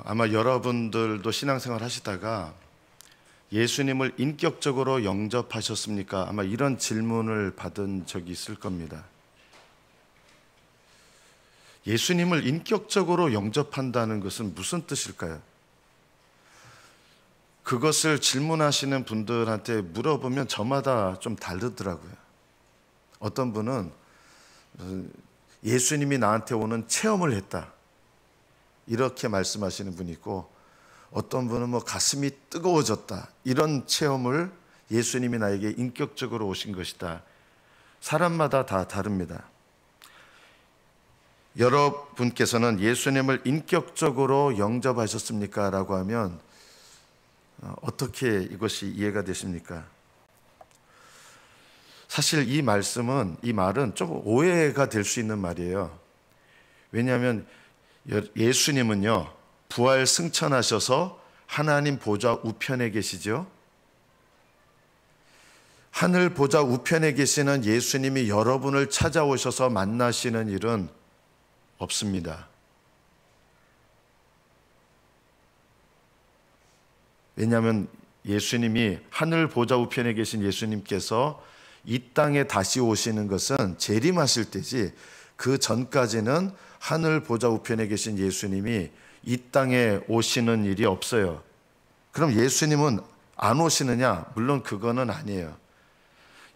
아마 여러분들도 신앙생활 하시다가 예수님을 인격적으로 영접하셨습니까? 아마 이런 질문을 받은 적이 있을 겁니다. 예수님을 인격적으로 영접한다는 것은 무슨 뜻일까요? 그것을 질문하시는 분들한테 물어보면 저마다 좀 다르더라고요. 어떤 분은 예수님이 나한테 오는 체험을 했다, 이렇게 말씀하시는 분이 있고, 어떤 분은 가슴이 뜨거워졌다, 이런 체험을 예수님이 나에게 인격적으로 오신 것이다. 사람마다 다 다릅니다. 여러분께서는 예수님을 인격적으로 영접하셨습니까? 라고 하면 어떻게 이것이 이해가 되십니까? 사실 이 말은 좀 오해가 될 수 있는 말이에요. 왜냐하면 예수님은요, 부활 승천하셔서 하나님 보좌 우편에 계시죠. 하늘 보좌 우편에 계시는 예수님이 여러분을 찾아오셔서 만나시는 일은 없습니다. 왜냐하면 예수님이 하늘 보좌 우편에 계신 예수님께서 이 땅에 다시 오시는 것은 재림하실 때지, 그 전까지는 하늘 보좌 우편에 계신 예수님이 이 땅에 오시는 일이 없어요. 그럼 예수님은 안 오시느냐? 물론 그거는 아니에요.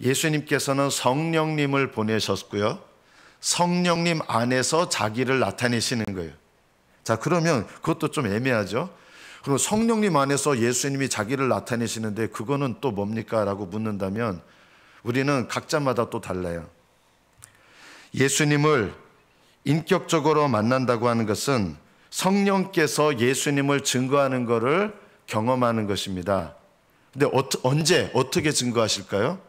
예수님께서는 성령님을 보내셨고요, 성령님 안에서 자기를 나타내시는 거예요. 자, 그러면 그것도 좀 애매하죠. 그럼 성령님 안에서 예수님이 자기를 나타내시는데 그거는 또 뭡니까? 라고 묻는다면 우리는 각자마다 또 달라요. 예수님을 인격적으로 만난다고 하는 것은 성령께서 예수님을 증거하는 것을 경험하는 것입니다. 근데 언제 어떻게 증거하실까요?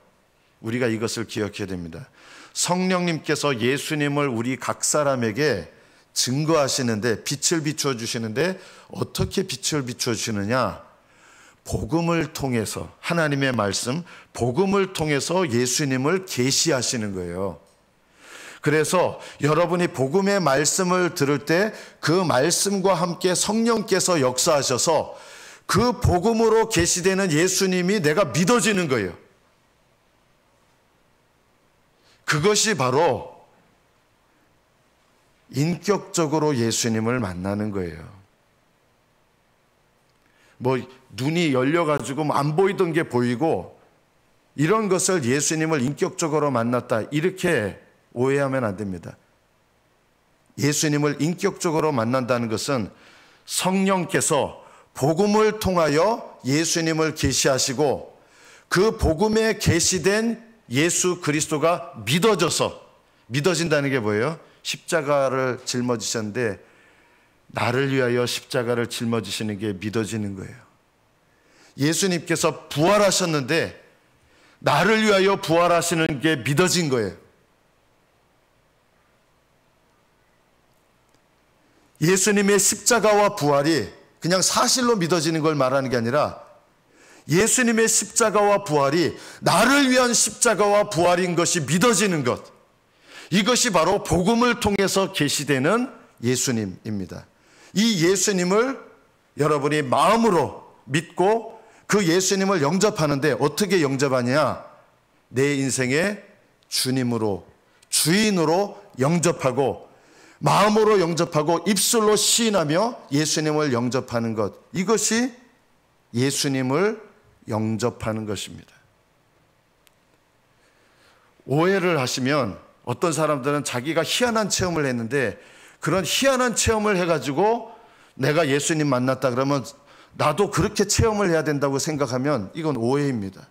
우리가 이것을 기억해야 됩니다. 성령님께서 예수님을 우리 각 사람에게 증거하시는데, 빛을 비추어 주시는데 어떻게 빛을 비추어 주시느냐? 복음을 통해서, 하나님의 말씀, 복음을 통해서 예수님을 계시하시는 거예요. 그래서 여러분이 복음의 말씀을 들을 때 그 말씀과 함께 성령께서 역사하셔서 그 복음으로 계시되는 예수님이 내가 믿어지는 거예요. 그것이 바로 인격적으로 예수님을 만나는 거예요. 눈이 열려가지고 안 보이던 게 보이고, 이런 것을 예수님을 인격적으로 만났다, 이렇게 오해하면 안 됩니다. 예수님을 인격적으로 만난다는 것은 성령께서 복음을 통하여 예수님을 계시하시고, 그 복음에 계시된 예수 그리스도가 믿어진다는 게 뭐예요? 십자가를 짊어지셨는데 나를 위하여 십자가를 짊어지시는 게 믿어지는 거예요. 예수님께서 부활하셨는데 나를 위하여 부활하시는 게 믿어진 거예요. 예수님의 십자가와 부활이 그냥 사실로 믿어지는 걸 말하는 게 아니라, 예수님의 십자가와 부활이 나를 위한 십자가와 부활인 것이 믿어지는 것, 이것이 바로 복음을 통해서 계시되는 예수님입니다. 이 예수님을 여러분이 마음으로 믿고 그 예수님을 영접하는데 어떻게 영접하냐? 내 인생의 주님으로, 주인으로 영접하고, 마음으로 영접하고 입술로 시인하며 예수님을 영접하는 것, 이것이 예수님을 영접하는 것입니다. 오해를 하시면, 어떤 사람들은 자기가 희한한 체험을 했는데 그런 희한한 체험을 해가지고 내가 예수님 만났다 그러면 나도 그렇게 체험을 해야 된다고 생각하면 이건 오해입니다.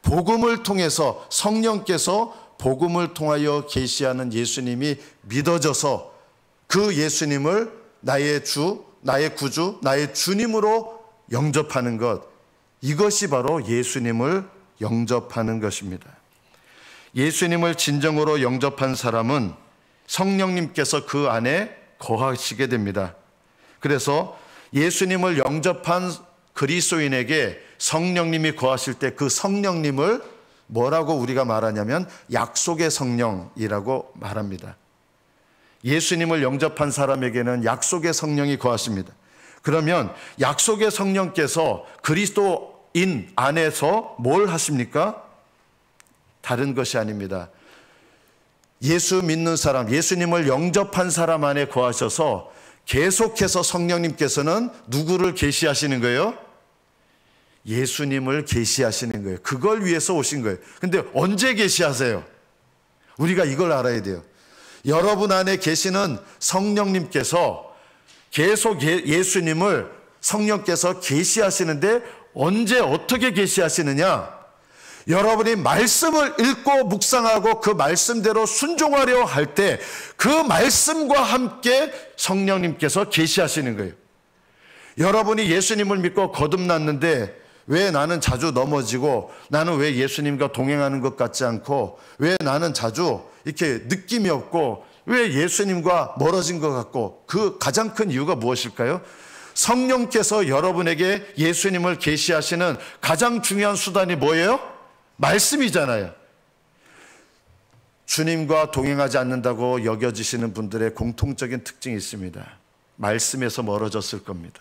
복음을 통해서 성령께서 복음을 통하여 계시하는 예수님이 믿어져서 그 예수님을 나의 주, 나의 구주, 나의 주님으로 영접하는 것, 이것이 바로 예수님을 영접하는 것입니다. 예수님을 진정으로 영접한 사람은 성령님께서 그 안에 거하시게 됩니다. 그래서 예수님을 영접한 그리스도인에게 성령님이 거하실 때 그 성령님을 뭐라고 우리가 말하냐면 약속의 성령이라고 말합니다. 예수님을 영접한 사람에게는 약속의 성령이 거하십니다. 그러면 약속의 성령께서 그리스도인 안에서 뭘 하십니까? 다른 것이 아닙니다. 예수 믿는 사람, 예수님을 영접한 사람 안에 거하셔서 계속해서 성령님께서는 누구를 계시하시는 거예요? 예수님을 계시하시는 거예요. 그걸 위해서 오신 거예요. 근데 언제 계시하세요? 우리가 이걸 알아야 돼요. 여러분 안에 계시는 성령님께서 계속 예수님을 성령께서 계시하시는데 언제 어떻게 계시하시느냐? 여러분이 말씀을 읽고 묵상하고 그 말씀대로 순종하려 할 때 그 말씀과 함께 성령님께서 계시하시는 거예요. 여러분이 예수님을 믿고 거듭났는데 왜 나는 자주 넘어지고, 나는 왜 예수님과 동행하는 것 같지 않고, 왜 나는 자주 이렇게 느낌이 없고, 왜 예수님과 멀어진 것 같고, 그 가장 큰 이유가 무엇일까요? 성령께서 여러분에게 예수님을 계시하시는 가장 중요한 수단이 뭐예요? 말씀이잖아요. 주님과 동행하지 않는다고 여겨지시는 분들의 공통적인 특징이 있습니다. 말씀에서 멀어졌을 겁니다.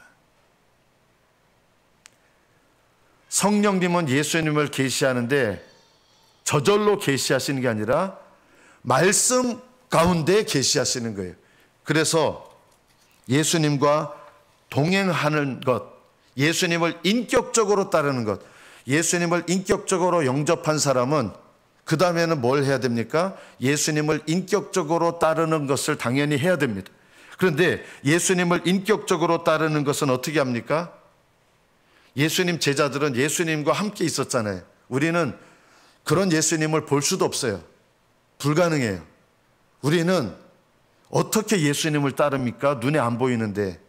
성령님은 예수님을 계시하는데 저절로 계시하시는 게 아니라 말씀 가운데 계시하시는 거예요. 그래서 예수님과 동행하는 것, 예수님을 인격적으로 따르는 것, 예수님을 인격적으로 영접한 사람은 그 다음에는 뭘 해야 됩니까? 예수님을 인격적으로 따르는 것을 당연히 해야 됩니다. 그런데 예수님을 인격적으로 따르는 것은 어떻게 합니까? 예수님 제자들은 예수님과 함께 있었잖아요. 우리는 그런 예수님을 볼 수도 없어요. 불가능해요. 우리는 어떻게 예수님을 따릅니까? 눈에 안 보이는데.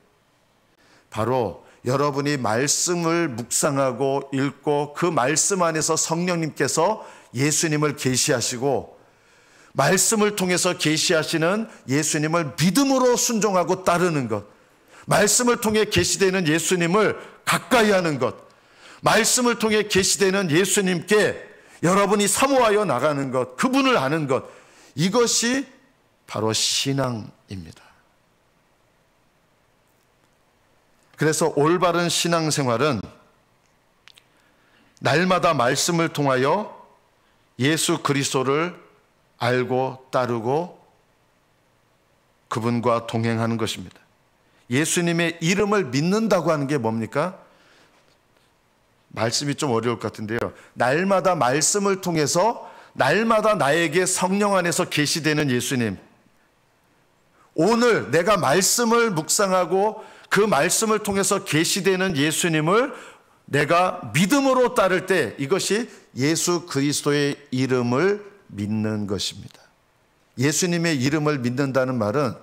바로 여러분이 말씀을 묵상하고 읽고 그 말씀 안에서 성령님께서 예수님을 계시하시고 말씀을 통해서 계시하시는 예수님을 믿음으로 순종하고 따르는 것, 말씀을 통해 계시되는 예수님을 가까이 하는 것, 말씀을 통해 계시되는 예수님께 여러분이 사모하여 나가는 것, 그분을 아는 것, 이것이 바로 신앙입니다. 그래서 올바른 신앙생활은 날마다 말씀을 통하여 예수 그리스도를 알고 따르고 그분과 동행하는 것입니다. 예수님의 이름을 믿는다고 하는 게 뭡니까? 말씀이 좀 어려울 것 같은데요. 날마다 말씀을 통해서 날마다 나에게 성령 안에서 계시되는 예수님, 오늘 내가 말씀을 묵상하고 그 말씀을 통해서 계시되는 예수님을 내가 믿음으로 따를 때 이것이 예수 그리스도의 이름을 믿는 것입니다. 예수님의 이름을 믿는다는 말은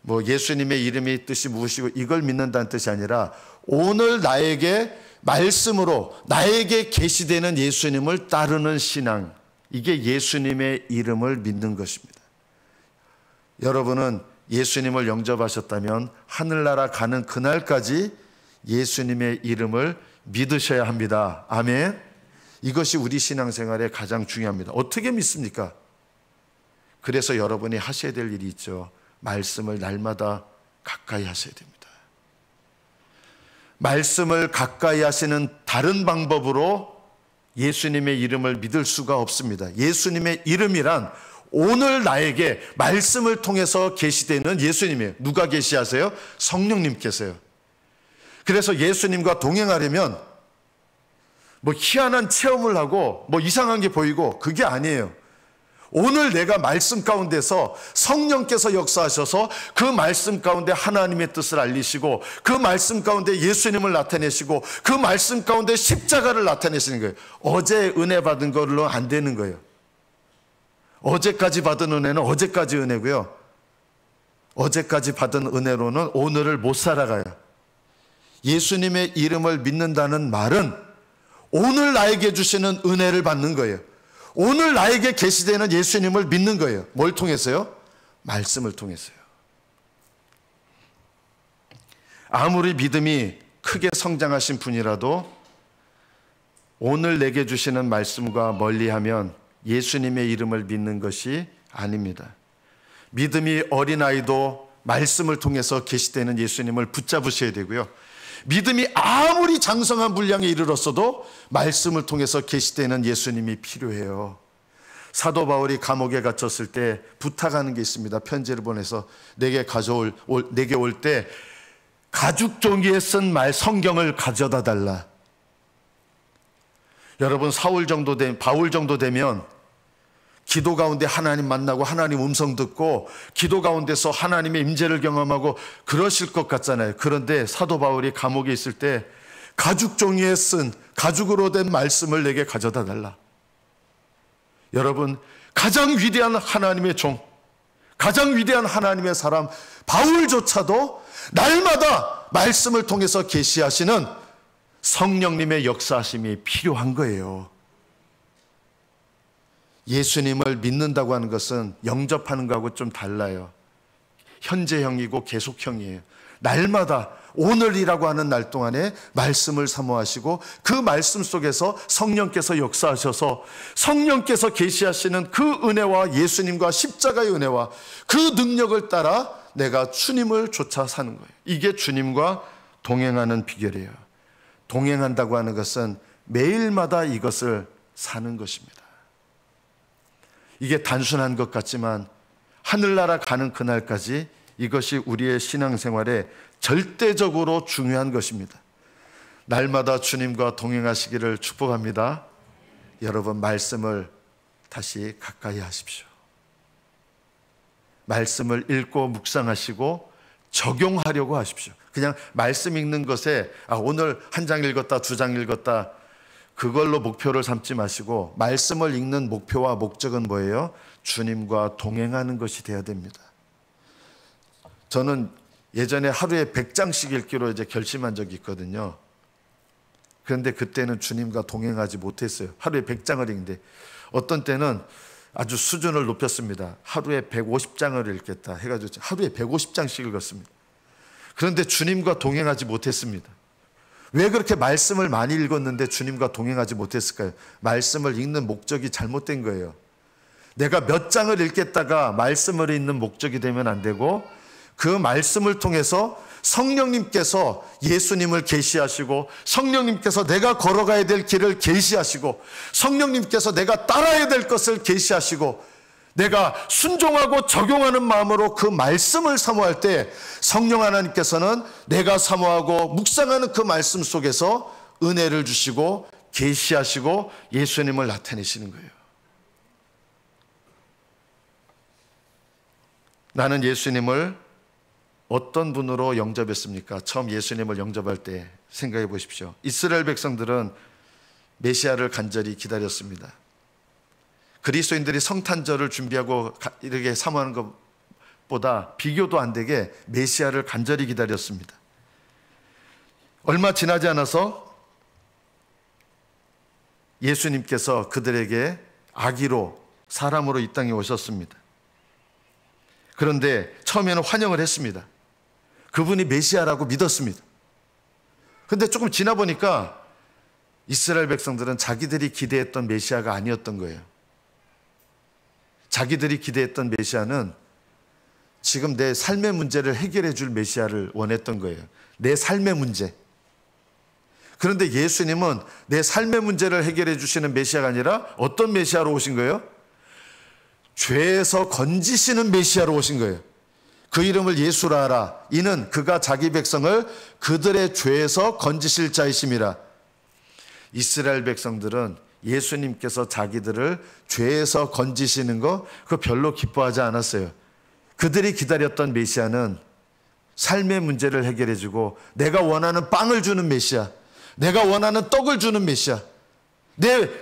뭐 예수님의 이름의 뜻이 무엇이고 이걸 믿는다는 뜻이 아니라 오늘 나에게 말씀으로 나에게 계시되는 예수님을 따르는 신앙, 이게 예수님의 이름을 믿는 것입니다. 여러분은 예수님을 영접하셨다면 하늘나라 가는 그날까지 예수님의 이름을 믿으셔야 합니다. 아멘. 이것이 우리 신앙생활에 가장 중요합니다. 어떻게 믿습니까? 그래서 여러분이 하셔야 될 일이 있죠. 말씀을 날마다 가까이 하셔야 됩니다. 말씀을 가까이 하시는 다른 방법으로 예수님의 이름을 믿을 수가 없습니다. 예수님의 이름이란 오늘 나에게 말씀을 통해서 계시되는 예수님이에요. 누가 계시하세요? 성령님께서요. 그래서 예수님과 동행하려면 뭐 희한한 체험을 하고 뭐 이상한 게 보이고 그게 아니에요. 오늘 내가 말씀 가운데서 성령께서 역사하셔서 그 말씀 가운데 하나님의 뜻을 알리시고 그 말씀 가운데 예수님을 나타내시고 그 말씀 가운데 십자가를 나타내시는 거예요. 어제 은혜 받은 걸로 안 되는 거예요. 어제까지 받은 은혜는 어제까지 은혜고요. 어제까지 받은 은혜로는 오늘을 못 살아가요. 예수님의 이름을 믿는다는 말은 오늘 나에게 주시는 은혜를 받는 거예요. 오늘 나에게 계시되는 예수님을 믿는 거예요. 뭘 통해서요? 말씀을 통해서요. 아무리 믿음이 크게 성장하신 분이라도 오늘 내게 주시는 말씀과 멀리하면 예수님의 이름을 믿는 것이 아닙니다. 믿음이 어린아이도 말씀을 통해서 계시되는 예수님을 붙잡으셔야 되고요. 믿음이 아무리 장성한 분량에 이르렀어도 말씀을 통해서 계시되는 예수님이 필요해요. 사도 바울이 감옥에 갇혔을 때 부탁하는 게 있습니다. 편지를 보내서 내게 올 때 가죽 종이에 쓴 성경을 가져다 달라. 여러분, 바울 정도 되면 기도 가운데 하나님 만나고 하나님 음성 듣고 기도 가운데서 하나님의 임재를 경험하고 그러실 것 같잖아요. 그런데 사도 바울이 감옥에 있을 때 가죽 종이에 쓴 가죽으로 된 말씀을 내게 가져다 달라. 여러분, 가장 위대한 하나님의 종, 가장 위대한 하나님의 사람 바울조차도 날마다 말씀을 통해서 계시하시는 성령님의 역사하심이 필요한 거예요. 예수님을 믿는다고 하는 것은 영접하는 것하고 좀 달라요. 현재형이고 계속형이에요. 날마다 오늘이라고 하는 날 동안에 말씀을 사모하시고 그 말씀 속에서 성령께서 역사하셔서 성령께서 계시하시는 그 은혜와 예수님과 십자가의 은혜와 그 능력을 따라 내가 주님을 쫓아 사는 거예요. 이게 주님과 동행하는 비결이에요. 동행한다고 하는 것은 매일마다 이것을 사는 것입니다. 이게 단순한 것 같지만 하늘나라 가는 그날까지 이것이 우리의 신앙생활에 절대적으로 중요한 것입니다. 날마다 주님과 동행하시기를 축복합니다. 여러분, 말씀을 다시 가까이 하십시오. 말씀을 읽고 묵상하시고 적용하려고 하십시오. 그냥 말씀 읽는 것에 오늘 한 장 읽었다, 두 장 읽었다, 그걸로 목표를 삼지 마시고 말씀을 읽는 목표와 목적은 뭐예요? 주님과 동행하는 것이 되어야 됩니다. 저는 예전에 하루에 100장씩 읽기로 결심한 적이 있거든요. 그런데 그때는 주님과 동행하지 못했어요. 하루에 100장을 읽는데 어떤 때는 아주 수준을 높였습니다. 하루에 150장을 읽겠다 해가지고 하루에 150장씩 읽었습니다. 그런데 주님과 동행하지 못했습니다. 왜 그렇게 말씀을 많이 읽었는데 주님과 동행하지 못했을까요? 말씀을 읽는 목적이 잘못된 거예요. 내가 몇 장을 읽겠다가 말씀을 읽는 목적이 되면 안 되고 그 말씀을 통해서 성령님께서 예수님을 계시하시고 성령님께서 내가 걸어가야 될 길을 계시하시고 성령님께서 내가 따라야 될 것을 계시하시고 내가 순종하고 적용하는 마음으로 그 말씀을 사모할 때 성령 하나님께서는 내가 사모하고 묵상하는 그 말씀 속에서 은혜를 주시고 계시하시고 예수님을 나타내시는 거예요. 나는 예수님을 어떤 분으로 영접했습니까? 처음 예수님을 영접할 때 생각해 보십시오. 이스라엘 백성들은 메시아를 간절히 기다렸습니다. 그리스도인들이 성탄절을 준비하고 이렇게 사모하는 것보다 비교도 안 되게 메시아를 간절히 기다렸습니다. 얼마 지나지 않아서 예수님께서 그들에게 아기로 사람으로 이 땅에 오셨습니다. 그런데 처음에는 환영을 했습니다. 그분이 메시아라고 믿었습니다. 그런데 조금 지나 보니까 이스라엘 백성들은 자기들이 기대했던 메시아가 아니었던 거예요. 자기들이 기대했던 메시아는 지금 내 삶의 문제를 해결해 줄 메시아를 원했던 거예요. 내 삶의 문제. 그런데 예수님은 내 삶의 문제를 해결해 주시는 메시아가 아니라 어떤 메시아로 오신 거예요? 죄에서 건지시는 메시아로 오신 거예요. 그 이름을 예수라 하라. 이는 그가 자기 백성을 그들의 죄에서 건지실 자이심이라. 이스라엘 백성들은 예수님께서 자기들을 죄에서 건지시는 거 그거 별로 기뻐하지 않았어요. 그들이 기다렸던 메시아는 삶의 문제를 해결해 주고 내가 원하는 빵을 주는 메시아, 내가 원하는 떡을 주는 메시아,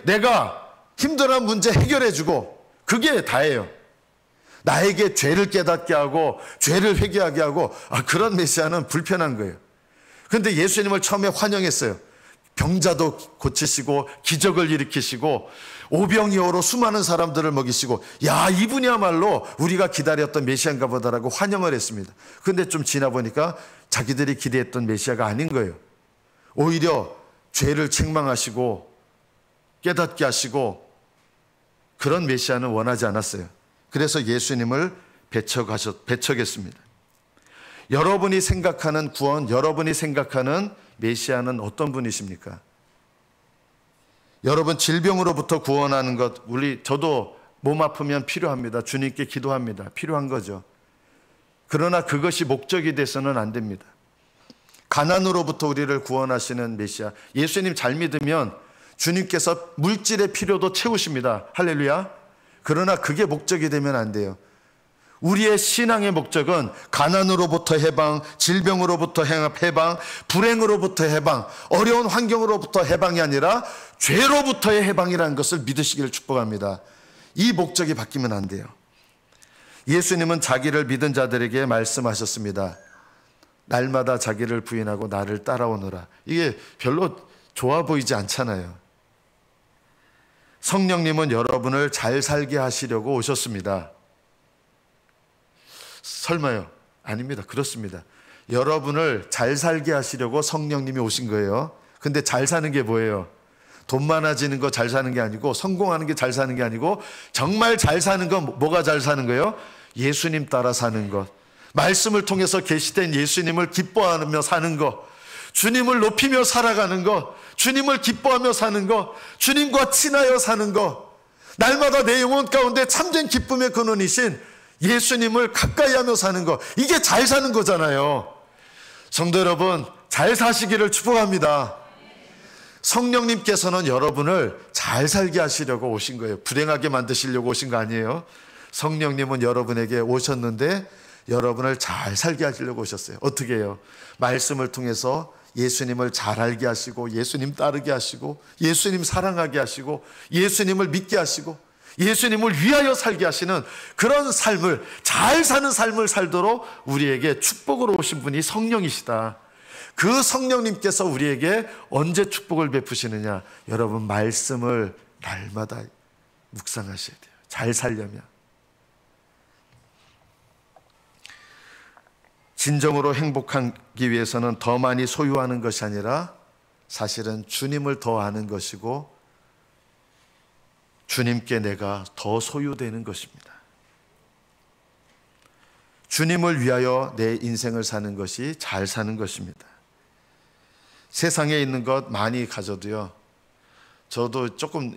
내가 힘들어하는 문제 해결해 주고 그게 다예요. 나에게 죄를 깨닫게 하고 죄를 회개하게 하고 그런 메시아는 불편한 거예요. 그런데 예수님을 처음에 환영했어요. 병자도 고치시고 기적을 일으키시고 오병이어로 수많은 사람들을 먹이시고 이분이야말로 우리가 기다렸던 메시아인가 보다라고 환영을 했습니다. 그런데 좀 지나 보니까 자기들이 기대했던 메시아가 아닌 거예요. 오히려 죄를 책망하시고 깨닫게 하시고 그런 메시아는 원하지 않았어요. 그래서 예수님을 배척했습니다. 여러분이 생각하는 구원, 여러분이 생각하는 메시아는 어떤 분이십니까? 여러분 질병으로부터 구원하는 것, 저도 몸 아프면 필요합니다. 주님께 기도합니다. 필요한 거죠. 그러나 그것이 목적이 돼서는 안 됩니다. 가난으로부터 우리를 구원하시는 메시아, 예수님 잘 믿으면 주님께서 물질의 필요도 채우십니다. 할렐루야. 그러나 그게 목적이 되면 안 돼요. 우리의 신앙의 목적은 가난으로부터 해방, 질병으로부터 해방, 불행으로부터 해방, 어려운 환경으로부터 해방이 아니라 죄로부터의 해방이라는 것을 믿으시기를 축복합니다. 이 목적이 바뀌면 안 돼요. 예수님은 자기를 믿은 자들에게 말씀하셨습니다. 날마다 자기를 부인하고 나를 따라오너라. 이게 별로 좋아 보이지 않잖아요. 성령님은 여러분을 잘 살게 하시려고 오셨습니다. 설마요? 아닙니다. 그렇습니다. 여러분을 잘 살게 하시려고 성령님이 오신 거예요. 근데 잘 사는 게 뭐예요? 돈 많아지는 거 잘 사는 게 아니고, 성공하는 게 잘 사는 게 아니고, 정말 잘 사는 건 뭐가 잘 사는 거예요? 예수님 따라 사는 것, 말씀을 통해서 계시된 예수님을 기뻐하며 사는 것, 주님을 높이며 살아가는 것, 주님을 기뻐하며 사는 것, 주님과 친하여 사는 것, 날마다 내 영혼 가운데 참된 기쁨의 근원이신 예수님을 가까이 하며 사는 것, 이게 잘 사는 거잖아요. 성도 여러분, 잘 사시기를 축복합니다. 성령님께서는 여러분을 잘 살게 하시려고 오신 거예요. 불행하게 만드시려고 오신 거 아니에요. 성령님은 여러분에게 오셨는데 여러분을 잘 살게 하시려고 오셨어요. 어떻게 해요? 말씀을 통해서 예수님을 잘 알게 하시고, 예수님 따르게 하시고, 예수님 사랑하게 하시고, 예수님을 믿게 하시고, 예수님을 위하여 살게 하시는 그런 삶을, 잘 사는 삶을 살도록 우리에게 축복으로 오신 분이 성령이시다. 그 성령님께서 우리에게 언제 축복을 베푸시느냐? 여러분, 말씀을 날마다 묵상하셔야 돼요. 잘 살려면. 진정으로 행복하기 위해서는 더 많이 소유하는 것이 아니라 사실은 주님을 더 아는 것이고, 주님께 내가 더 소유되는 것입니다. 주님을 위하여 내 인생을 사는 것이 잘 사는 것입니다. 세상에 있는 것 많이 가져도요, 저도 조금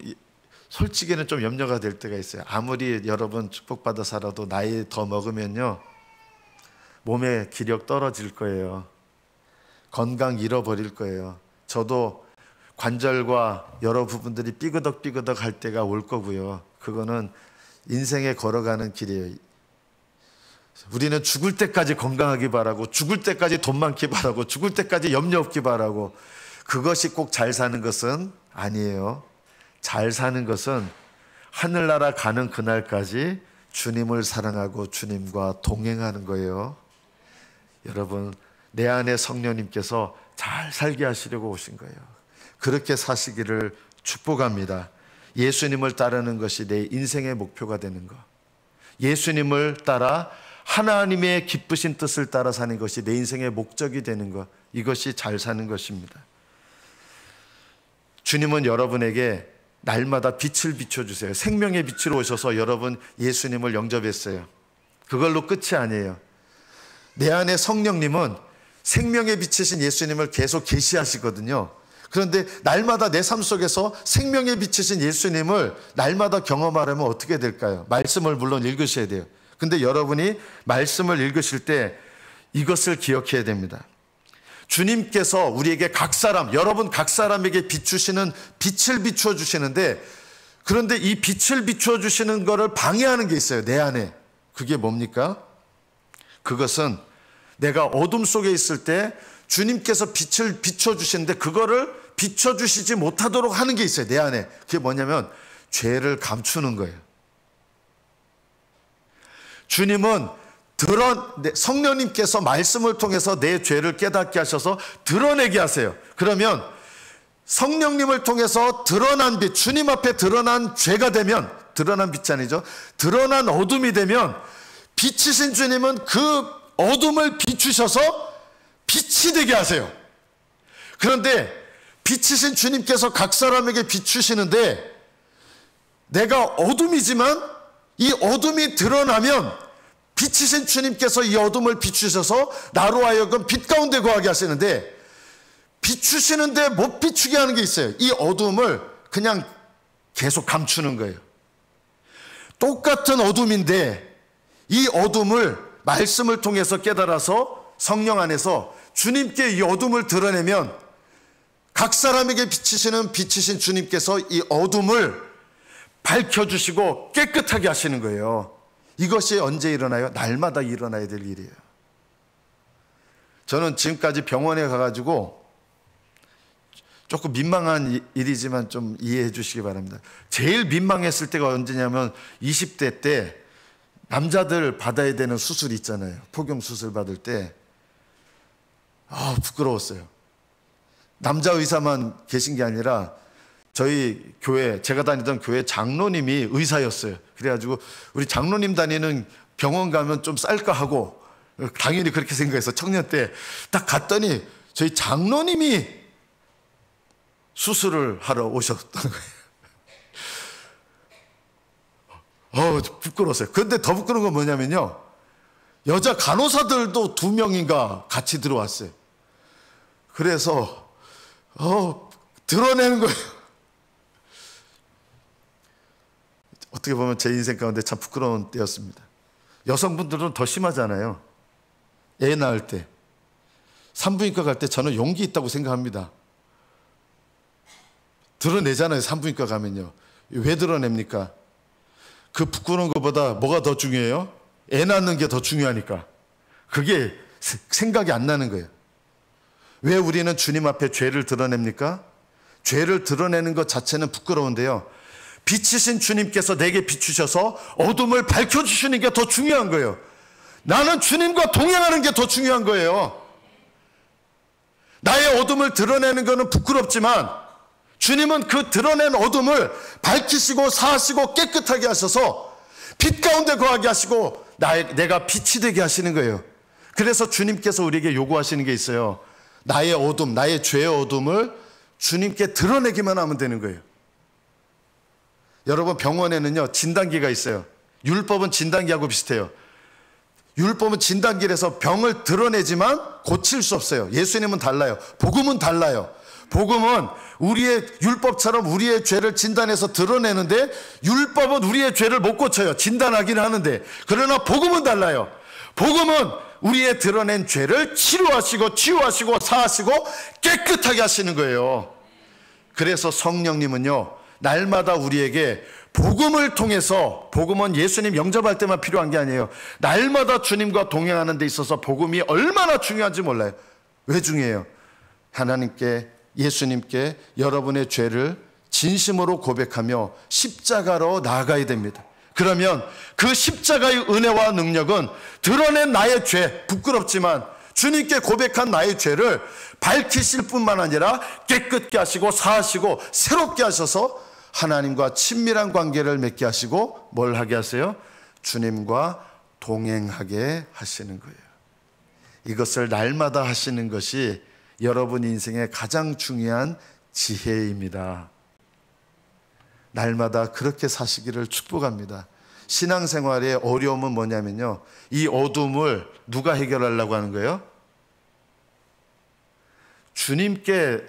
솔직히는 좀 염려가 될 때가 있어요. 아무리 여러분 축복받아 살아도 나이 더 먹으면요, 몸의 기력 떨어질 거예요. 건강 잃어버릴 거예요. 저도 관절과 여러 부분들이 삐그덕삐그덕 할 때가 올 거고요. 그거는 인생에 걸어가는 길이에요. 우리는 죽을 때까지 건강하기 바라고, 죽을 때까지 돈 많기 바라고, 죽을 때까지 염려 없기 바라고, 그것이 꼭 잘 사는 것은 아니에요. 잘 사는 것은 하늘나라 가는 그날까지 주님을 사랑하고 주님과 동행하는 거예요. 여러분, 내 안에 성령님께서 잘 살게 하시려고 오신 거예요. 그렇게 사시기를 축복합니다. 예수님을 따르는 것이 내 인생의 목표가 되는 것, 예수님을 따라 하나님의 기쁘신 뜻을 따라 사는 것이 내 인생의 목적이 되는 것, 이것이 잘 사는 것입니다. 주님은 여러분에게 날마다 빛을 비춰주세요. 생명의 빛으로 오셔서 여러분 예수님을 영접했어요. 그걸로 끝이 아니에요. 내 안에 성령님은 생명의 빛이신 예수님을 계속 계시하시거든요. 그런데 날마다 내 삶 속에서 생명의 빛이신 예수님을 날마다 경험하려면 어떻게 될까요? 말씀을 물론 읽으셔야 돼요. 근데 여러분이 말씀을 읽으실 때 이것을 기억해야 됩니다. 주님께서 우리에게 각 사람, 여러분 각 사람에게 비추시는 빛을 비추어 주시는데, 그런데 이 빛을 비추어 주시는 것을 방해하는 게 있어요. 내 안에. 그게 뭡니까? 그것은 내가 어둠 속에 있을 때 주님께서 빛을 비춰 주시는데 그거를 비춰 주시지 못하도록 하는 게 있어요. 내 안에. 그게 뭐냐면 죄를 감추는 거예요. 주님은 성령님께서 말씀을 통해서 내 죄를 깨닫게 하셔서 드러내게 하세요. 그러면 성령님을 통해서 드러난 빛, 주님 앞에 드러난 죄가 되면, 드러난 빛이 아니죠, 드러난 어둠이 되면 빛이신 주님은 그 어둠을 비추셔서 빛이 되게 하세요. 그런데 빛이신 주님께서 각 사람에게 비추시는데 내가 어둠이지만 이 어둠이 드러나면 빛이신 주님께서 이 어둠을 비추셔서 나로 하여금 빛 가운데 거하게 하시는데, 비추시는데 못 비추게 하는 게 있어요. 이 어둠을 그냥 계속 감추는 거예요. 똑같은 어둠인데 이 어둠을 말씀을 통해서 깨달아서 성령 안에서 주님께 이 어둠을 드러내면 각 사람에게 비치시는 빛이신 주님께서 이 어둠을 밝혀주시고 깨끗하게 하시는 거예요. 이것이 언제 일어나요? 날마다 일어나야 될 일이에요. 저는 지금까지 병원에 가가지고 조금 민망한 일이지만 좀 이해해 주시기 바랍니다. 제일 민망했을 때가 언제냐면 20대 때 남자들 받아야 되는 수술 있잖아요. 폭경 수술 받을 때 부끄러웠어요. 남자 의사만 계신 게 아니라 저희 교회, 제가 다니던 교회 장로님이 의사였어요. 그래가지고 우리 장로님 다니는 병원 가면 좀 쌀까 하고 당연히 그렇게 생각해서 청년 때 딱 갔더니 저희 장로님이 수술을 하러 오셨던 거예요. 부끄러웠어요. 그런데 더 부끄러운 건 뭐냐면요, 여자 간호사들도 2명인가 같이 들어왔어요. 그래서 드러내는 거예요. 어떻게 보면 제 인생 가운데 참 부끄러운 때였습니다. 여성분들은 더 심하잖아요. 애 낳을 때, 산부인과 갈 때 저는 용기 있다고 생각합니다. 드러내잖아요. 산부인과 가면요. 왜 드러냅니까? 그 부끄러운 것보다 뭐가 더 중요해요? 애 낳는 게 더 중요하니까. 그게 생각이 안 나는 거예요. 왜 우리는 주님 앞에 죄를 드러냅니까? 죄를 드러내는 것 자체는 부끄러운데요, 빛이신 주님께서 내게 비추셔서 어둠을 밝혀주시는 게 더 중요한 거예요. 나는 주님과 동행하는 게 더 중요한 거예요. 나의 어둠을 드러내는 것은 부끄럽지만 주님은 그 드러낸 어둠을 밝히시고 사하시고 깨끗하게 하셔서 빛 가운데 거하게 하시고 내가 빛이 되게 하시는 거예요. 그래서 주님께서 우리에게 요구하시는 게 있어요. 나의 어둠, 나의 죄의 어둠을 주님께 드러내기만 하면 되는 거예요. 여러분, 병원에는요 진단기가 있어요. 율법은 진단기하고 비슷해요. 율법은 진단기라서 병을 드러내지만 고칠 수 없어요. 예수님은 달라요. 복음은 달라요. 복음은 우리의 율법처럼 우리의 죄를 진단해서 드러내는데, 율법은 우리의 죄를 못 고쳐요. 진단하기는 하는데. 그러나 복음은 달라요. 복음은 우리의 드러낸 죄를 치료하시고 치유하시고 사하시고 깨끗하게 하시는 거예요. 그래서 성령님은요 날마다 우리에게 복음을 통해서, 복음은 예수님 영접할 때만 필요한 게 아니에요. 날마다 주님과 동행하는 데 있어서 복음이 얼마나 중요한지 몰라요. 왜 중요해요? 하나님께, 예수님께 여러분의 죄를 진심으로 고백하며 십자가로 나아가야 됩니다. 그러면 그 십자가의 은혜와 능력은 드러낸 나의 죄, 부끄럽지만 주님께 고백한 나의 죄를 밝히실 뿐만 아니라 깨끗게 하시고 사하시고 새롭게 하셔서 하나님과 친밀한 관계를 맺게 하시고 뭘 하게 하세요? 주님과 동행하게 하시는 거예요. 이것을 날마다 하시는 것이 여러분 인생의 가장 중요한 지혜입니다. 날마다 그렇게 사시기를 축복합니다. 신앙생활의 어려움은 뭐냐면요, 이 어둠을 누가 해결하려고 하는 거예요? 주님께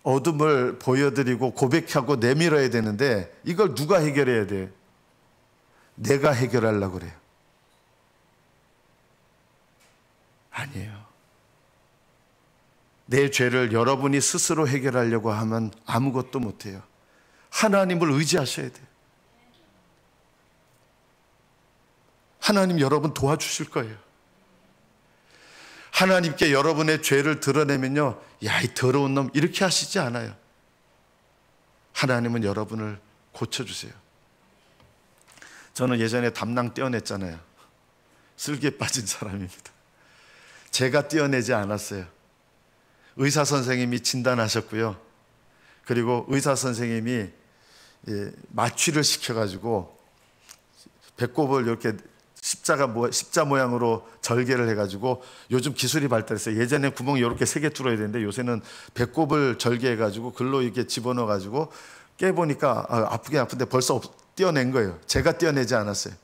어둠을 보여드리고 고백하고 내밀어야 되는데 이걸 누가 해결해야 돼요? 내가 해결하려고 그래요. 아니에요. 내 죄를 여러분이 스스로 해결하려고 하면 아무것도 못해요. 하나님을 의지하셔야 돼요. 하나님 여러분 도와주실 거예요. 하나님께 여러분의 죄를 드러내면요, 야, 이 더러운 놈, 이렇게 하시지 않아요. 하나님은 여러분을 고쳐주세요. 저는 예전에 담낭 떼어냈잖아요. 슬기에 빠진 사람입니다. 제가 떼어내지 않았어요. 의사 선생님이 진단하셨고요. 그리고 의사 선생님이 마취를 시켜가지고 배꼽을 이렇게 십자 모양으로 절개를 해가지고, 요즘 기술이 발달했어요. 예전에 구멍이 이렇게 3개 뚫어야 되는데 요새는 배꼽을 절개해가지고 글로 이렇게 집어넣어가지고 깨보니까 아프긴 아픈데 벌써 떼어낸 거예요. 제가 떼어내지 않았어요.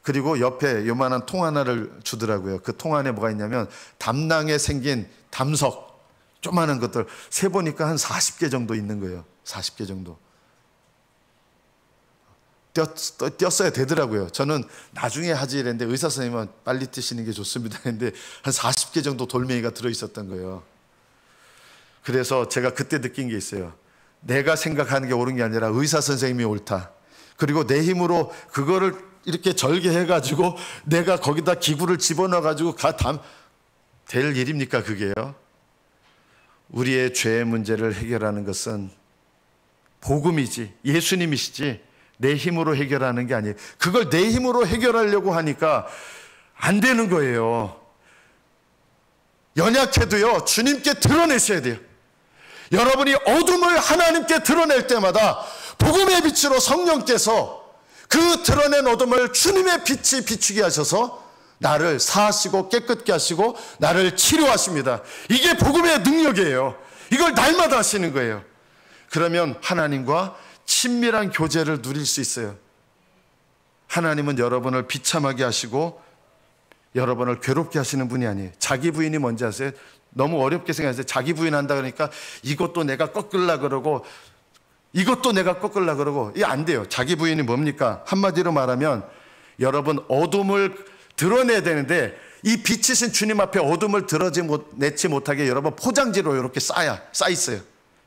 그리고 옆에 요만한 통 하나를 주더라고요. 그 통 안에 뭐가 있냐면 담낭에 생긴 담석 조그마한 것들 세보니까 한 40개 정도 있는 거예요. 40개 정도. 띄었어야 되더라고요. 저는 나중에 하지 이랬는데 의사 선생님은 빨리 뛰시는 게 좋습니다 했는데 한 40개 정도 돌멩이가 들어있었던 거예요. 그래서 제가 그때 느낀 게 있어요. 내가 생각하는 게 옳은 게 아니라 의사 선생님이 옳다. 그리고 내 힘으로 그거를 이렇게 절개해가지고 내가 거기다 기구를 집어넣어가지고 될 일입니까 그게요? 우리의 죄의 문제를 해결하는 것은 복음이지 예수님이시지 내 힘으로 해결하는 게 아니에요. 그걸 내 힘으로 해결하려고 하니까 안 되는 거예요. 연약해도요 주님께 드러내셔야 돼요. 여러분이 어둠을 하나님께 드러낼 때마다 복음의 빛으로 성령께서 그 드러낸 어둠을 주님의 빛이 비추게 하셔서 나를 사하시고 깨끗게 하시고 나를 치료하십니다. 이게 복음의 능력이에요. 이걸 날마다 하시는 거예요. 그러면 하나님과 친밀한 교제를 누릴 수 있어요. 하나님은 여러분을 비참하게 하시고 여러분을 괴롭게 하시는 분이 아니에요. 자기 부인이 뭔지 아세요? 너무 어렵게 생각하세요. 자기 부인 한다 그러니까 이것도 내가 꺾으려고 그러고 이것도 내가 꺾으려고 그러고 이게 안 돼요. 자기 부인이 뭡니까? 한마디로 말하면 여러분 어둠을 드러내야 되는데 이 빛이신 주님 앞에 어둠을 드러내지 못하게 여러분 포장지로 이렇게 쌓여 있어요.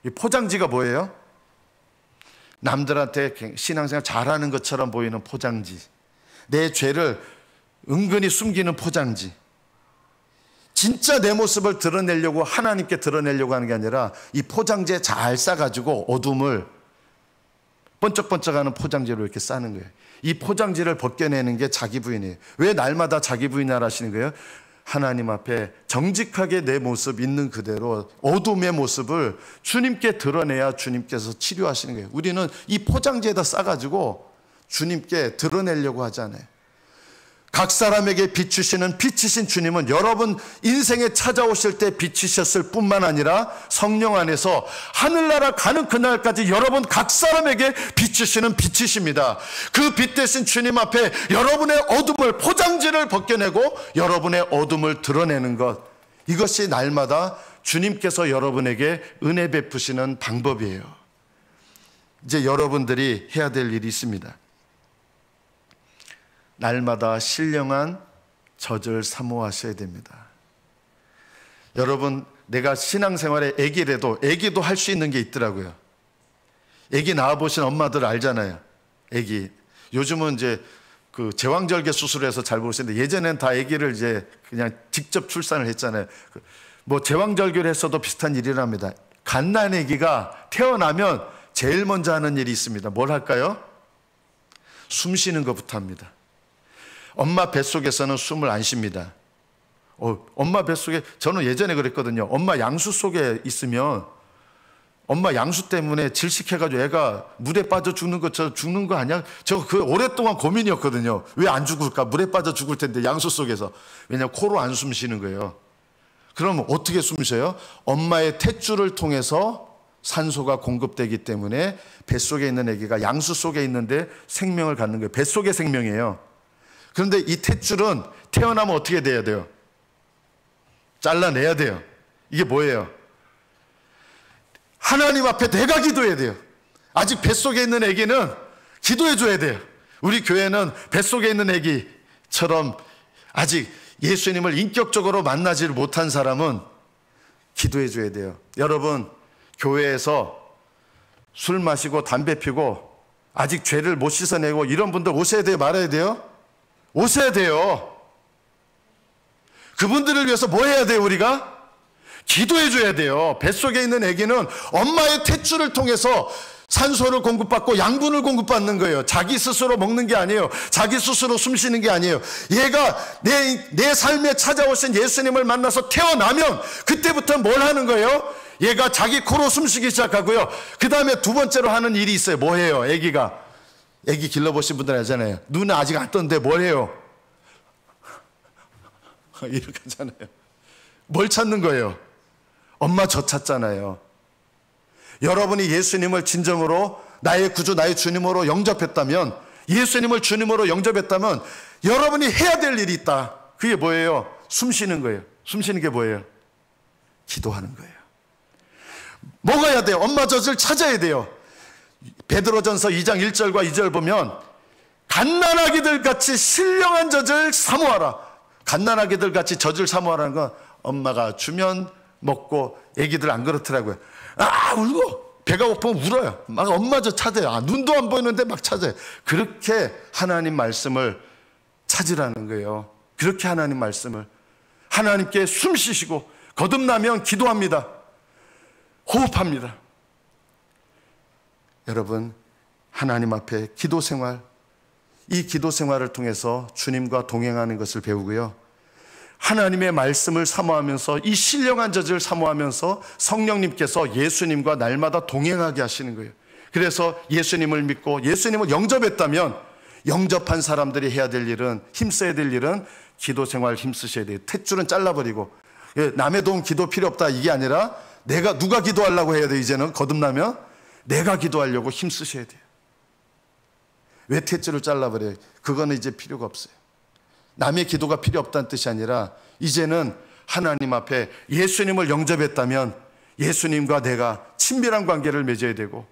이 포장지가 뭐예요? 남들한테 신앙생활 잘하는 것처럼 보이는 포장지, 내 죄를 은근히 숨기는 포장지. 진짜 내 모습을 드러내려고 하나님께 드러내려고 하는 게 아니라 이 포장지에 잘 싸가지고 어둠을 번쩍번쩍하는 포장지로 이렇게 싸는 거예요. 이 포장지를 벗겨내는 게 자기 부인이에요. 왜 날마다 자기 부인을 하시는 거예요? 하나님 앞에 정직하게 내 모습 있는 그대로 어둠의 모습을 주님께 드러내야 주님께서 치료하시는 거예요. 우리는 이 포장지에다 싸가지고 주님께 드러내려고 하잖아요. 각 사람에게 비추시는 빛이신 주님은 여러분 인생에 찾아오실 때 비추셨을 뿐만 아니라 성령 안에서 하늘나라 가는 그날까지 여러분 각 사람에게 비추시는 빛이십니다. 그 빛 대신 주님 앞에 여러분의 어둠을 포장지를 벗겨내고 여러분의 어둠을 드러내는 것, 이것이 날마다 주님께서 여러분에게 은혜 베푸시는 방법이에요. 이제 여러분들이 해야 될 일이 있습니다. 날마다 신령한 젖을 사모하셔야 됩니다. 여러분, 내가 신앙생활에 애기도 할 수 있는 게 있더라고요. 애기 낳아보신 엄마들 알잖아요. 애기. 요즘은 이제 그 제왕절개 수술해서 잘 모르시는데 예전엔 다 애기를 이제 그냥 직접 출산을 했잖아요. 뭐 제왕절개를 했어도 비슷한 일이랍니다. 갓난 애기가 태어나면 제일 먼저 하는 일이 있습니다. 뭘 할까요? 숨 쉬는 것부터 합니다. 엄마 뱃속에서는 숨을 안 쉽니다. 엄마 뱃속에, 저는 예전에 그랬거든요. 엄마 양수 속에 있으면 엄마 양수 때문에 질식해가지고 애가 물에 빠져 죽는 것처럼 죽는 거 아니야? 저 그 오랫동안 고민이었거든요. 왜 안 죽을까? 물에 빠져 죽을 텐데 양수 속에서. 왜냐하면 코로 안 숨 쉬는 거예요. 그럼 어떻게 숨 쉬어요? 엄마의 탯줄을 통해서 산소가 공급되기 때문에 뱃속에 있는 아기가 양수 속에 있는데 생명을 갖는 거예요. 뱃속의 생명이에요. 그런데 이 탯줄은 태어나면 어떻게 돼야 돼요? 잘라내야 돼요. 이게 뭐예요? 하나님 앞에 내가 기도해야 돼요. 아직 뱃속에 있는 아기는 기도해 줘야 돼요. 우리 교회는 뱃속에 있는 아기처럼 아직 예수님을 인격적으로 만나지를 못한 사람은 기도해 줘야 돼요. 여러분, 교회에서 술 마시고 담배 피고 아직 죄를 못 씻어내고 이런 분들 오셔야 돼요? 말아야 돼요? 오셔야 돼요. 그분들을 위해서 뭐 해야 돼요? 우리가? 기도해 줘야 돼요. 뱃속에 있는 아기는 엄마의 탯줄을 통해서 산소를 공급받고 양분을 공급받는 거예요. 자기 스스로 먹는 게 아니에요. 자기 스스로 숨 쉬는 게 아니에요. 얘가 내 삶에 찾아오신 예수님을 만나서 태어나면 그때부터 뭘 하는 거예요? 얘가 자기 코로 숨쉬기 시작하고요. 그 다음에 두 번째로 하는 일이 있어요. 뭐 해요? 애기 길러보신 분들 알잖아요. 눈은 아직 안 떴는데 뭘 해요? 이렇게 하잖아요. 뭘 찾는 거예요? 엄마 젖 찾잖아요. 여러분이 예수님을 진정으로 나의 구주, 나의 주님으로 영접했다면 예수님을 주님으로 영접했다면 여러분이 해야 될 일이 있다. 그게 뭐예요? 숨 쉬는 거예요. 숨 쉬는 게 뭐예요? 기도하는 거예요. 먹어야 돼요. 엄마 젖을 찾아야 돼요. 베드로전서 2장 1절과 2절 보면 갓난아기들 같이 신령한 젖을 사모하라. 갓난아기들 같이 젖을 사모하라는 건 엄마가 주면 먹고, 애기들 안 그렇더라고요. 울고 배가 고프면 울어요. 막 엄마 젖 찾아요. 눈도 안 보이는데 막 찾아요. 그렇게 하나님 말씀을 찾으라는 거예요. 그렇게 하나님 말씀을, 하나님께 숨 쉬시고 거듭나면 기도합니다. 호흡합니다. 여러분, 하나님 앞에 기도 생활, 이 기도 생활을 통해서 주님과 동행하는 것을 배우고요, 하나님의 말씀을 사모하면서, 이 신령한 젖을 사모하면서 성령님께서 예수님과 날마다 동행하게 하시는 거예요. 그래서 예수님을 믿고 예수님을 영접했다면 영접한 사람들이 해야 될 일은, 힘써야 될 일은 기도 생활 힘쓰셔야 돼요. 탯줄은 잘라버리고, 남의 도움 기도 필요 없다 이게 아니라 누가 기도하려고 해야 돼요. 이제는 거듭나면 내가 기도하려고 힘쓰셔야 돼요. 왜 탯줄을 잘라버려요? 그거는 이제 필요가 없어요. 남의 기도가 필요 없다는 뜻이 아니라 이제는 하나님 앞에 예수님을 영접했다면 예수님과 내가 친밀한 관계를 맺어야 되고,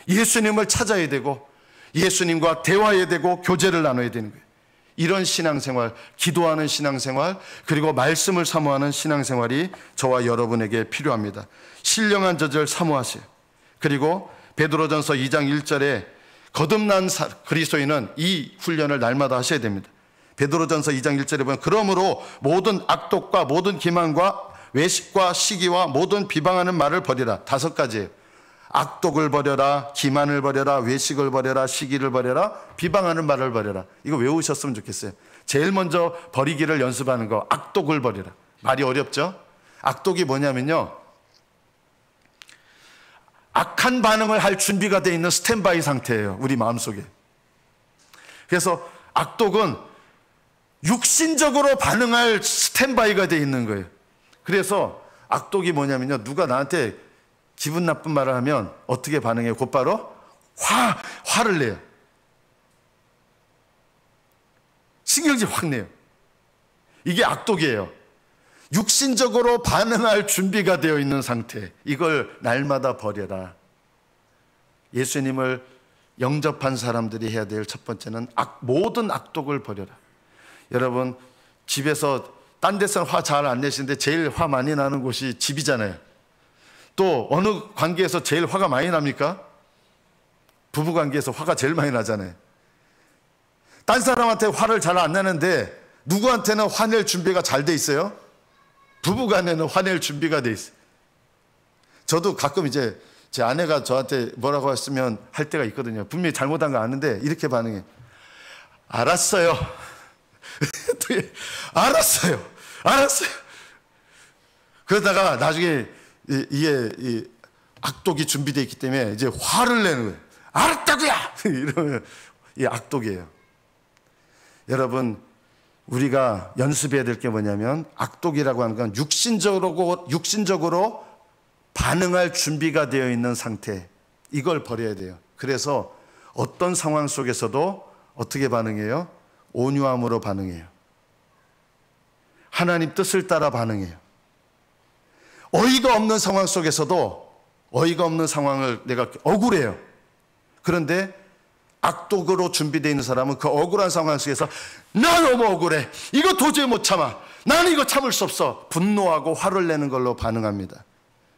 예수님을 찾아야 되고, 예수님과 대화해야 되고, 교제를 나눠야 되는 거예요. 이런 신앙생활, 기도하는 신앙생활, 그리고 말씀을 사모하는 신앙생활이 저와 여러분에게 필요합니다. 신령한 젖을 사모하세요. 그리고 베드로전서 2장 1절에 거듭난 그리스도인은 이 훈련을 날마다 하셔야 됩니다. 베드로전서 2장 1절에 보면 그러므로 모든 악독과 모든 기만과 외식과 시기와 모든 비방하는 말을 버리라. 5가지예요. 악독을 버려라, 기만을 버려라, 외식을 버려라, 시기를 버려라, 비방하는 말을 버려라. 이거 외우셨으면 좋겠어요. 제일 먼저 버리기를 연습하는 거, 악독을 버려라. 말이 어렵죠? 악독이 뭐냐면요, 악한 반응을 할 준비가 되어 있는 스탠바이 상태예요. 우리 마음속에. 그래서 악독은 육신적으로 반응할 스탠바이가 되어 있는 거예요. 그래서 악독이 뭐냐면요, 누가 나한테 기분 나쁜 말을 하면 어떻게 반응해요? 곧바로 화를 내요. 신경질 확 내요. 이게 악독이에요. 육신적으로 반응할 준비가 되어 있는 상태, 이걸 날마다 버려라. 예수님을 영접한 사람들이 해야 될 첫 번째는 모든 악독을 버려라. 여러분, 집에서 딴 데서는 화 잘 안 내시는데 제일 화 많이 나는 곳이 집이잖아요. 또 어느 관계에서 제일 화가 많이 납니까? 부부 관계에서 화가 제일 많이 나잖아요. 딴 사람한테 화를 잘 안 내는데 누구한테는 화낼 준비가 잘 돼 있어요? 부부 간에는 화낼 준비가 돼 있어요. 저도 가끔 이제 제 아내가 저한테 뭐라고 했으면 할 때가 있거든요. 분명히 잘못한 거 아는데 이렇게 반응해. 알았어요. 알았어요. 그러다가 나중에 이게 악독이 준비되어 있기 때문에 이제 화를 내는 거예요. 알았다고요! 이러면 이 악독이에요. 여러분, 우리가 연습해야 될 게 뭐냐면, 악독이라고 하는 건 육신적으로 반응할 준비가 되어 있는 상태, 이걸 버려야 돼요. 그래서 어떤 상황 속에서도 어떻게 반응해요? 온유함으로 반응해요. 하나님 뜻을 따라 반응해요. 어이가 없는 상황 속에서도, 어이가 없는 상황을 내가 억울해요. 그런데 악독으로 준비되어 있는 사람은 그 억울한 상황 속에서 나 너무 억울해, 이거 도저히 못 참아, 나는 이거 참을 수 없어, 분노하고 화를 내는 걸로 반응합니다.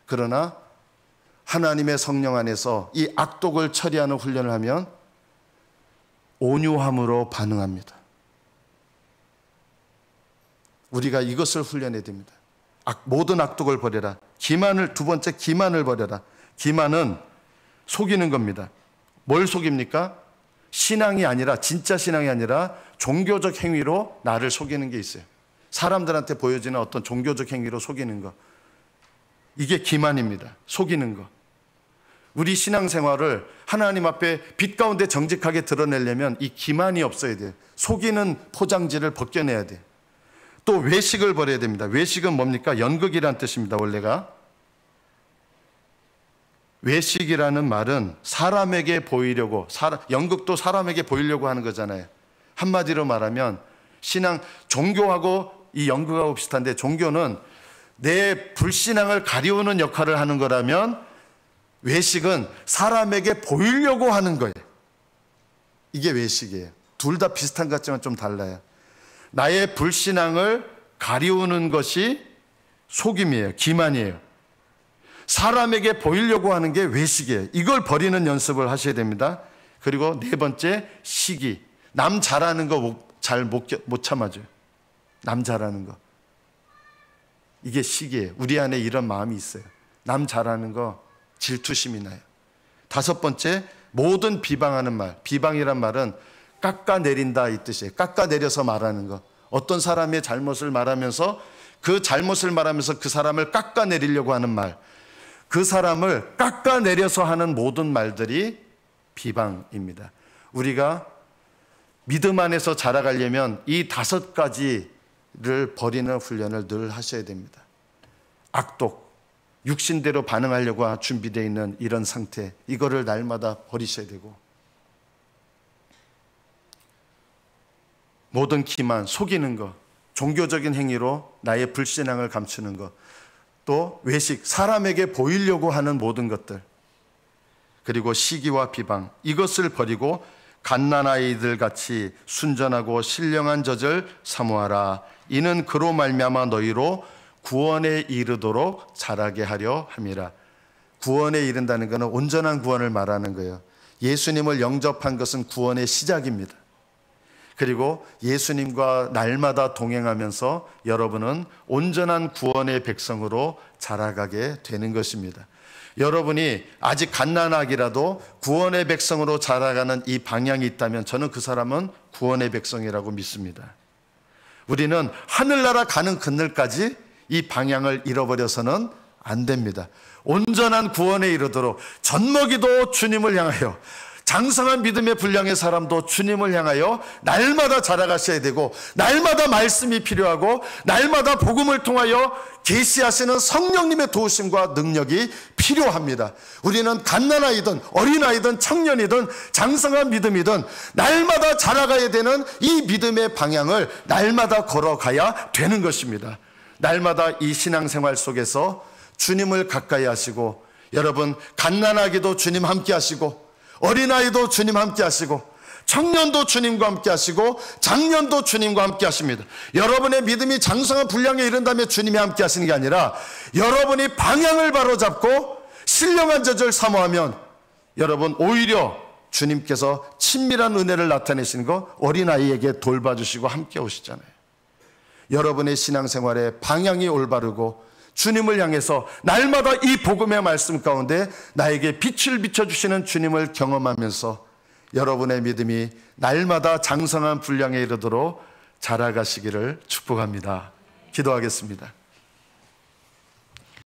그러나 하나님의 성령 안에서 이 악독을 처리하는 훈련을 하면 온유함으로 반응합니다. 우리가 이것을 훈련해야 됩니다. 모든 악독을 버려라. 두 번째 기만을 버려라. 기만은 속이는 겁니다. 뭘 속입니까? 신앙이 아니라, 진짜 신앙이 아니라 종교적 행위로 나를 속이는 게 있어요. 사람들한테 보여지는 어떤 종교적 행위로 속이는 거, 이게 기만입니다. 속이는 거. 우리 신앙생활을 하나님 앞에 빛 가운데 정직하게 드러내려면 이 기만이 없어야 돼요. 속이는 포장지를 벗겨내야 돼요. 또 외식을 버려야 됩니다. 외식은 뭡니까? 연극이란 뜻입니다. 원래가 외식이라는 말은 사람에게 보이려고, 연극도 사람에게 보이려고 하는 거잖아요. 한마디로 말하면 종교하고 이 연극하고 비슷한데, 종교는 내 불신앙을 가리우는 역할을 하는 거라면 외식은 사람에게 보이려고 하는 거예요. 이게 외식이에요. 둘 다 비슷한 것 같지만 좀 달라요. 나의 불신앙을 가리우는 것이 속임이에요. 기만이에요. 사람에게 보이려고 하는 게 외식이에요. 이걸 버리는 연습을 하셔야 됩니다. 그리고 네 번째, 시기. 남 잘하는 거 잘 못 참아줘요. 남 잘하는 거. 이게 시기예요. 우리 안에 이런 마음이 있어요. 남 잘하는 거 질투심이 나요. 다섯 번째, 모든 비방하는 말. 비방이란 말은 깎아내린다 이 뜻이에요. 깎아내려서 말하는 거. 어떤 사람의 잘못을 말하면서 그 사람을 깎아내리려고 하는 말. 그 사람을 깎아내려서 하는 모든 말들이 비방입니다. 우리가 믿음 안에서 자라가려면 이 5가지를 버리는 훈련을 늘 하셔야 됩니다. 악독, 육신대로 반응하려고 준비되어 있는 이런 상태, 이거를 날마다 버리셔야 되고, 모든 기만, 속이는 것, 종교적인 행위로 나의 불신앙을 감추는 것, 또 외식, 사람에게 보이려고 하는 모든 것들, 그리고 시기와 비방, 이것을 버리고 갓난아이들 같이 순전하고 신령한 젖을 사모하라. 이는 그로 말미암아 너희로 구원에 이르도록 자라게 하려 함이라. 구원에 이른다는 것은 온전한 구원을 말하는 거예요. 예수님을 영접한 것은 구원의 시작입니다. 그리고 예수님과 날마다 동행하면서 여러분은 온전한 구원의 백성으로 자라가게 되는 것입니다. 여러분이 아직 갓난아기라도 구원의 백성으로 자라가는 이 방향이 있다면 저는 그 사람은 구원의 백성이라고 믿습니다. 우리는 하늘나라 가는 그늘까지 이 방향을 잃어버려서는 안 됩니다. 온전한 구원에 이르도록 젖먹이도 주님을 향하여, 장성한 믿음의 분량의 사람도 주님을 향하여 날마다 자라가셔야 되고, 날마다 말씀이 필요하고, 날마다 복음을 통하여 계시하시는 성령님의 도우심과 능력이 필요합니다. 우리는 갓난아이든 어린아이든 청년이든 장성한 믿음이든 날마다 자라가야 되는 이 믿음의 방향을 날마다 걸어가야 되는 것입니다. 날마다 이 신앙생활 속에서 주님을 가까이 하시고, 여러분 갓난아기도 주님 함께 하시고, 어린아이도 주님 함께 하시고, 청년도 주님과 함께 하시고, 장년도 주님과 함께 하십니다. 여러분의 믿음이 장성한 분량에 이른다면 주님이 함께 하시는 게 아니라, 여러분이 방향을 바로잡고 신령한 젖을 사모하면 여러분 오히려 주님께서 친밀한 은혜를 나타내시는 거 어린아이에게 돌봐주시고 함께 오시잖아요. 여러분의 신앙생활에 방향이 올바르고 주님을 향해서 날마다 이 복음의 말씀 가운데 나에게 빛을 비춰주시는 주님을 경험하면서 여러분의 믿음이 날마다 장성한 분량에 이르도록 자라가시기를 축복합니다. 기도하겠습니다.